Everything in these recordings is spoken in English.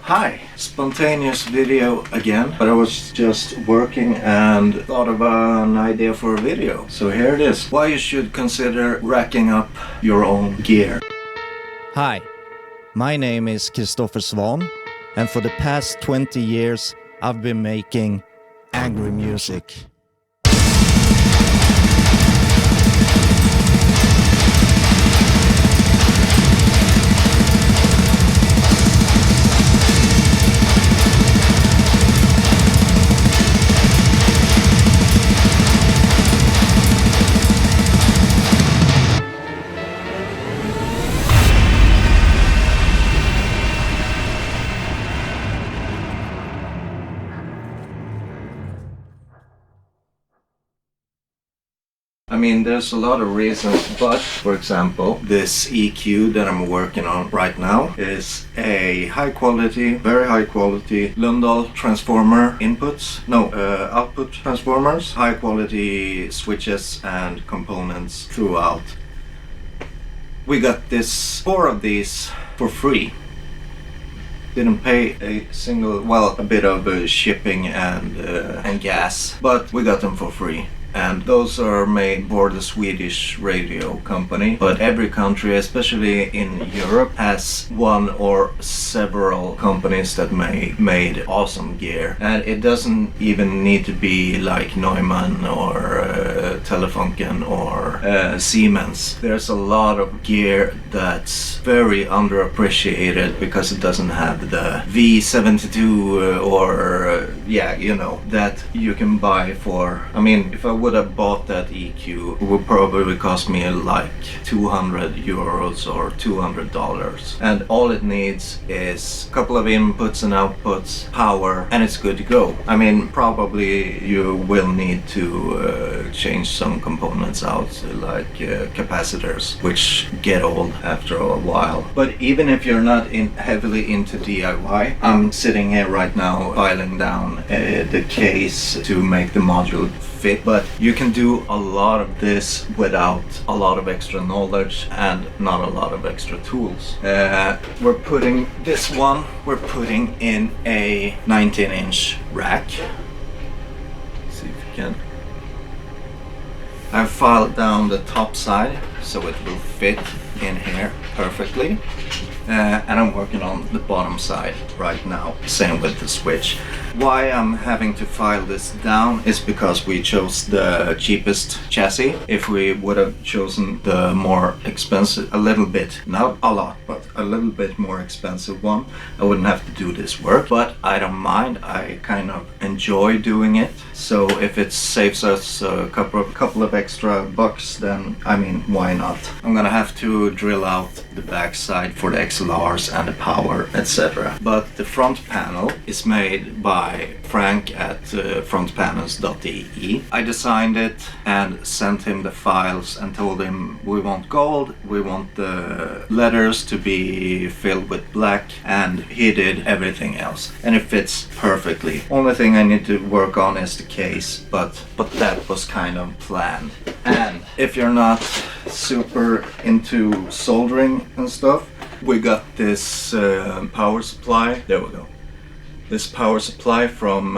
Hi! Spontaneous video again, but I was just working and thought of an idea for a video. So here it is. Why you should consider racking up your own gear. Hi, my name is Kristoffer Svan, and for the past 20 years I've been making angry music. I mean, there's a lot of reasons, but for example, this EQ that I'm working on right now is a very high quality Lundal transformer output transformers, high quality switches and components throughout. We got four of these for free. Didn't pay a bit of shipping and gas, but we got them for free. And those are made for the Swedish radio company, but every country, especially in Europe, has one or several companies that made awesome gear. And it doesn't even need to be like Neumann or Telefunken or Siemens. There's a lot of gear that's very underappreciated because it doesn't have the V72 that you can buy for. I mean, if I would have bought that EQ, it would probably cost me like 200 euros or $200. And all it needs is a couple of inputs and outputs, power, and it's good to go. I mean, probably you will need to change some components out, like capacitors, which get old after a while. But even if you're not heavily into DIY, I'm sitting here right now filing down the case to make the module fit, but you can do a lot of this without a lot of extra knowledge and not a lot of extra tools. We're putting in a 19-inch rack. Let's see if you can. I've filed down the top side so it will fit in here perfectly. And I'm working on the bottom side right now, same with the switch. Why I'm having to file this down is because we chose the cheapest chassis. If we would have chosen the more expensive, a little bit, not a lot, but a little bit more expensive one, I wouldn't have to do this work, but I don't mind. I kind of enjoy doing it. So if it saves us a couple of extra bucks, then I mean, why not? I'm gonna have to drill out the backside for the XLRs and the power, etc. But the front panel is made by Frank at frontpanels.de. I designed it and sent him the files and told him we want gold, we want the letters to be filled with black, and he did everything else. And it fits perfectly. Only thing I need to work on is the case, but that was kind of planned. And if you're not super into soldering and stuff, we got this power supply. There we go. This power supply from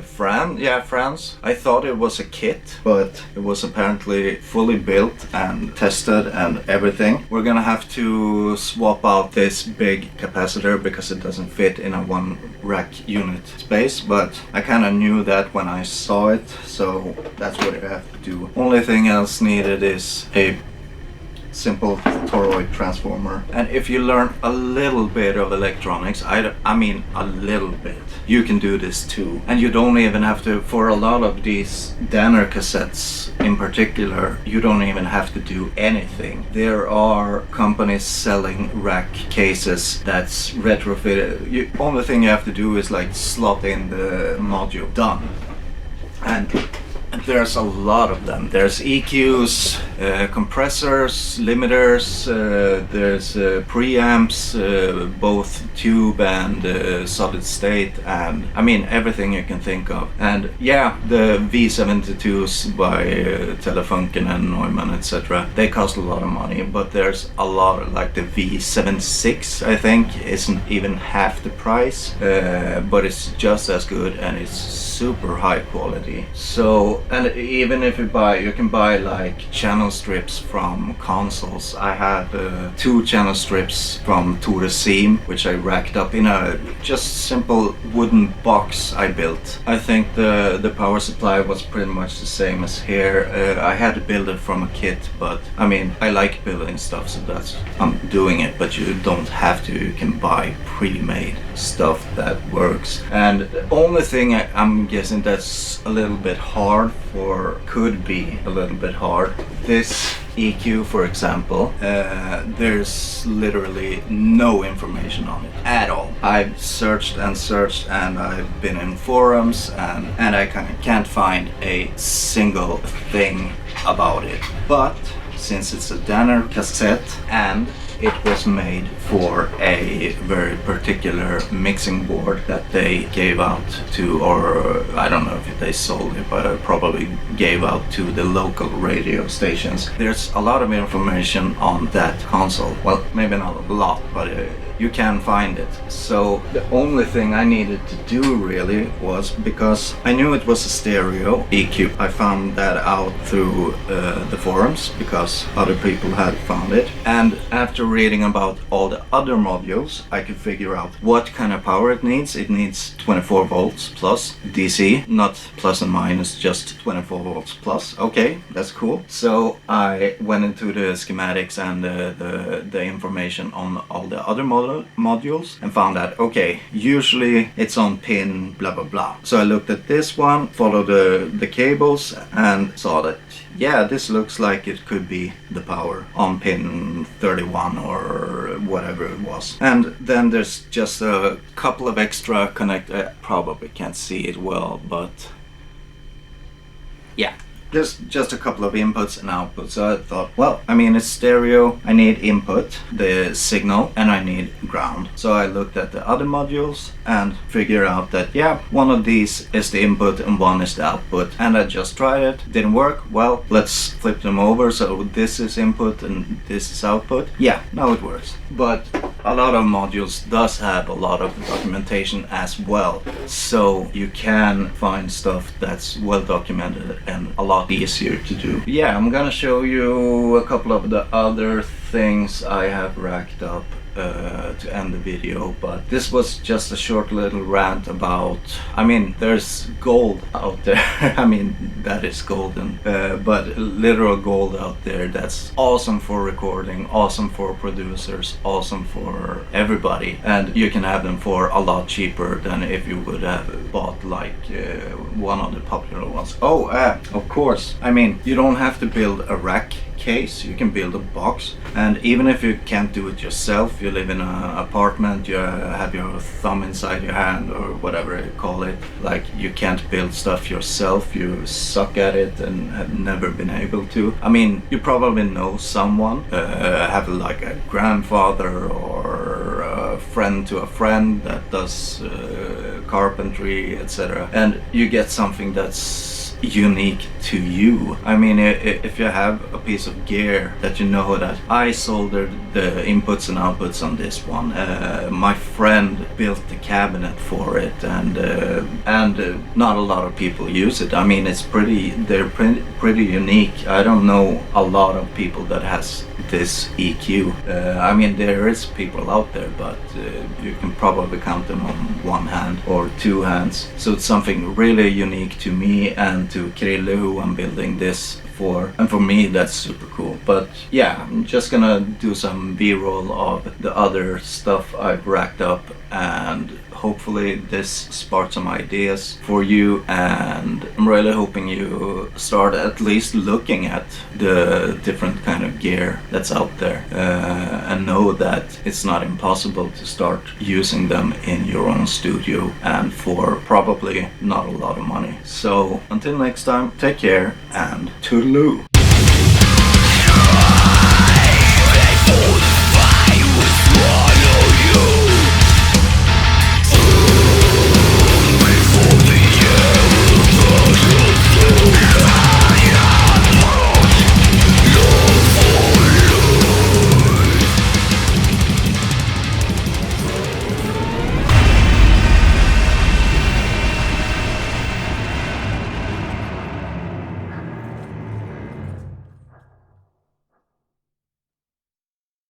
France. I thought it was a kit, but it was apparently fully built and tested and everything. We're gonna have to swap out this big capacitor because it doesn't fit in a one rack unit space, but I kind of knew that when I saw it, so that's what I have to do. Only thing else needed is a simple toroid transformer. And if you learn a little bit of electronics, I mean a little bit, you can do this too. And you don't even have to, for a lot of these Danner cassettes in particular, you don't even have to do anything. There are companies selling rack cases that's retrofitted. Only thing you have to do is like slot in the module. Done. And There's a lot of them. There's EQs, compressors, limiters, there's preamps, both tube and solid state, and I mean everything you can think of. And yeah, the V72s by Telefunken and Neumann, etc. They cost a lot of money, but there's a lot of, like the V76, I think, isn't even half the price, but it's just as good and it's super high quality. So, and even if you can buy like channel strips from consoles. I had 2 channel strips from Tore Seam, which I racked up in a just simple wooden box I built. I think the power supply was pretty much the same as here. I had to build it from a kit, but I mean, I like building stuff, so I'm doing it, but you don't have to. You can buy pre-made stuff that works. And the only thing I'm guessing that's a little bit hard, or could be a little bit hard, this EQ, for example, there's literally no information on it at all. I've searched and searched, and I've been in forums, and I can't find a single thing about it. But since it's a Danner cassette and it was made for a very particular mixing board that they gave out to, or I don't know if they sold it, but probably gave out to the local radio stations. There's a lot of information on that console. Well, maybe not a lot, but you can find it. So the only thing I needed to do really was, because I knew it was a stereo EQ, I found that out through the forums because other people had found it, and after reading about all the other modules I could figure out what kind of power it needs. It needs 24 volts plus DC, not plus and minus, just 24 volts plus. Okay, that's cool. So I went into the schematics and the information on all the other modules and found that, okay, usually it's on pin blah blah blah. So I looked at this one, followed the cables, and saw that, yeah, this looks like it could be the power on pin 31 or whatever it was. And then there's just a couple of extra I probably can't see it well, but yeah, there's just a couple of inputs and outputs. So I thought, well, I mean, it's stereo, I need input, the signal, and I need ground. So I looked at the other modules and figured out that, yeah, one of these is the input and one is the output. And I just tried it, didn't work. Well, let's flip them over. So this is input and this is output. Yeah, now it works. But a lot of modules does have a lot of documentation as well. So you can find stuff that's well documented and a lot easier to do. Yeah, I'm gonna show you a couple of the other things I have racked up to end the video, but this was just a short little rant about, I mean, there's gold out there. I mean, that is golden, but literal gold out there that's awesome for recording, awesome for producers, awesome for everybody, and you can have them for a lot cheaper than if you would have bought like one of the popular ones. Oh, of course, I mean, you don't have to build a rack case, you can build a box, and even if you can't do it yourself, you live in an apartment, you have your thumb inside your hand or whatever you call it, like you can't build stuff yourself, you suck at it and have never been able to. I mean, you probably know someone, have like a grandfather or a friend to a friend that does carpentry, etc., and you get something that's unique to you. I mean, if you have a piece of gear that you know that I soldered the inputs and outputs on this one, my friend built the cabinet for it, and not a lot of people use it. I mean, they're pretty unique. I don't know a lot of people that has this EQ. I mean, there is people out there, but you can probably count them on one hand or two hands. So it's something really unique to me and to Krille, who I'm building this for, and for me that's super cool. But yeah, I'm just gonna do some B-roll of the other stuff I've racked up, and hopefully this sparked some ideas for you, and I'm really hoping you start at least looking at the different kind of gear that's out there, and know that it's not impossible to start using them in your own studio, and for probably not a lot of money. So until next time, take care and toodaloo.